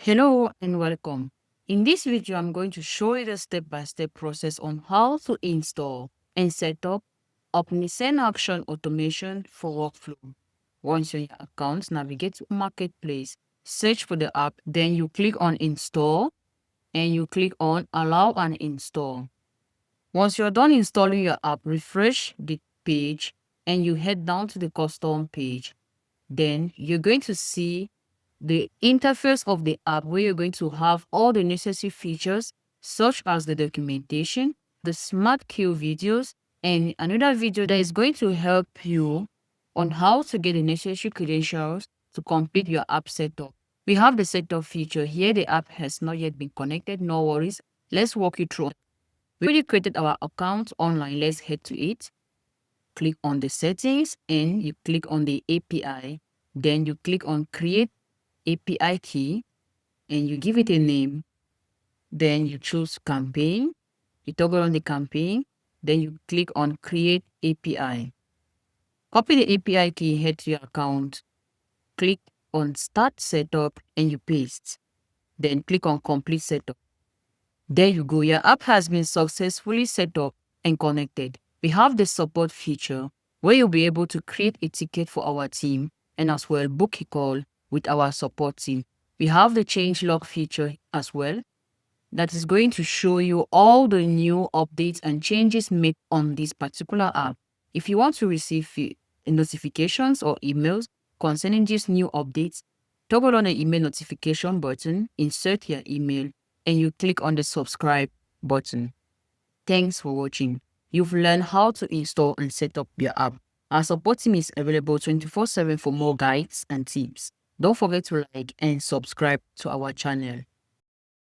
Hello and welcome. In this video, I'm going to show you the step-by-step process on how to install and set up Omnisend Action Automation for workflow. Once you're in your account, navigate to Marketplace, search for the app, then you click on Install and you click on Allow and Install. Once you're done installing your app, refresh the page and you head down to the custom page. Then you're going to see the interface of the app where you're going to have all the necessary features such as the documentation, the smart queue videos, and another video that is going to help you on how to get the necessary credentials to complete your app setup. We have the setup feature here. The app has not yet been connected. No worries. Let's walk you through. We already created our account online. Let's head to it. Click on the settings and you click on the API. Then you click on create API key and you give it a name. Then you choose campaign. You toggle on the campaign. Then you click on create API. Copy the API key, head to your account. Click on start setup and you paste. Then click on complete setup. There you go. Your app has been successfully set up and connected. We have the support feature where you'll be able to create a ticket for our team and as well book a call with our support team. We have the change log feature as well that is going to show you all the new updates and changes made on this particular app. If you want to receive notifications or emails concerning these new updates, toggle on the email notification button, insert your email, and you click on the subscribe button. Thanks for watching. You've learned how to install and set up your app. Our support team is available 24/7 for more guides and tips. Don't forget to like and subscribe to our channel.